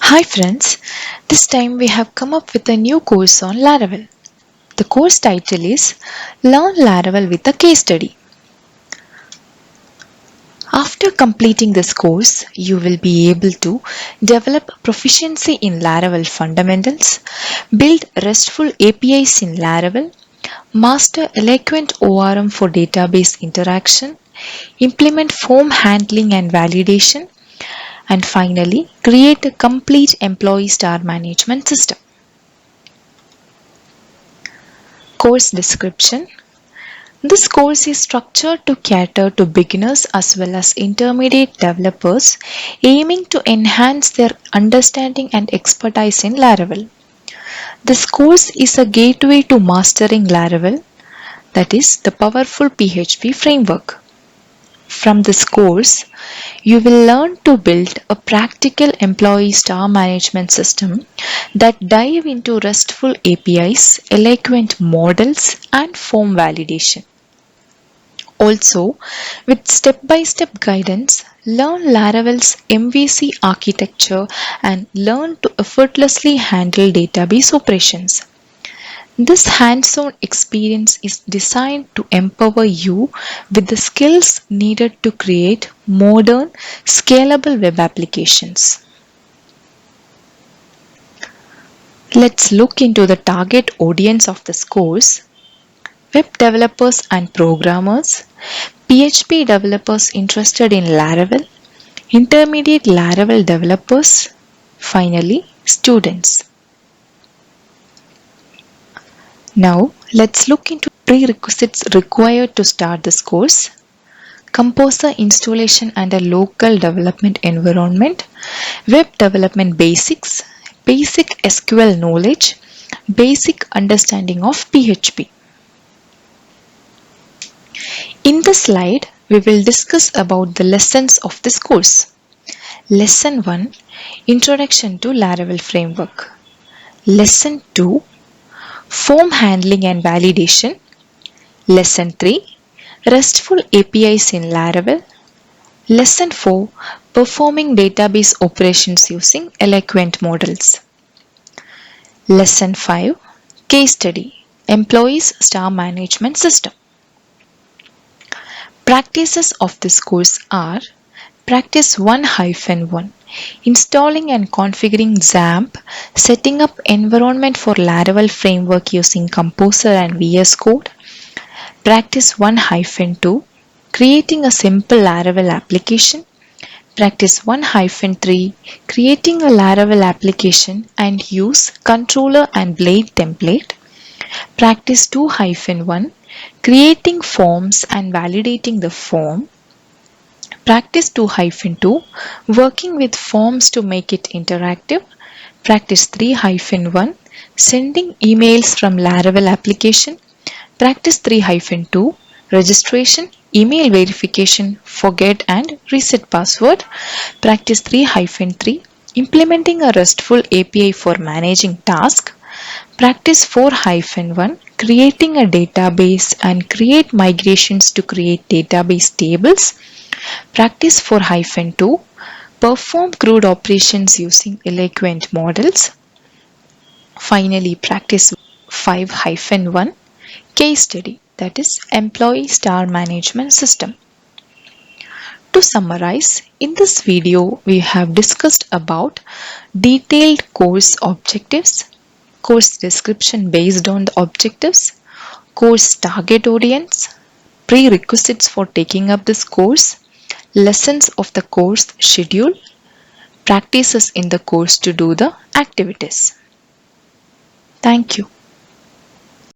Hi friends, this time we have come up with a new course on Laravel. The course title is Learn Laravel with a Case Study. After completing this course, you will be able to develop proficiency in Laravel fundamentals, build RESTful APIs in Laravel, master Eloquent ORM for database interaction, implement form handling and validation, and finally, create a complete employee star management system. Course description. This course is structured to cater to beginners as well as intermediate developers aiming to enhance their understanding and expertise in Laravel. This course is a gateway to mastering Laravel, that is, the powerful PHP framework. From this course, you will learn to build a practical employee star management system that dive into RESTful APIs, eloquent models, and form validation. Also, with step-by-step guidance, learn Laravel's MVC architecture and learn to effortlessly handle database operations. This hands-on experience is designed to empower you with the skills needed to create modern, scalable web applications. Let's look into the target audience of this course: web developers and programmers, PHP developers interested in Laravel, intermediate Laravel developers, finally, students. Now, let's look into prerequisites required to start this course: composer installation and a local development environment, web development basics, basic SQL knowledge, basic understanding of PHP. In this slide, we will discuss about the lessons of this course. Lesson 1: Introduction to Laravel Framework. Lesson 2: Form Handling and Validation. Lesson 3: RESTful APIs in Laravel. Lesson 4: Performing database operations using Eloquent models. Lesson 5: Case Study, Employees Star Management System. Practices of this course are: Practice 1-1, installing and configuring XAMPP, setting up environment for Laravel framework using Composer and VS Code. Practice 1-2, creating a simple Laravel application. Practice 1-3, creating a Laravel application and use controller and blade template. Practice 2-1, creating forms and validating the form. Practice 2-2, working with forms to make it interactive. Practice 3-1, sending emails from Laravel application. Practice 3-2, registration, email verification, forget and reset password. Practice 3-3, implementing a RESTful API for managing tasks. Practice 4-1, creating a database and create migrations to create database tables. Practice 4-2, perform CRUD operations using Eloquent models. Finally, practice 5-1, case study, that is Employee Star Management System. To summarize, in this video we have discussed about detailed course objectives, course description based on the objectives, course target audience, prerequisites for taking up this course, lessons of the course schedule, practices in the course to do the activities. Thank you.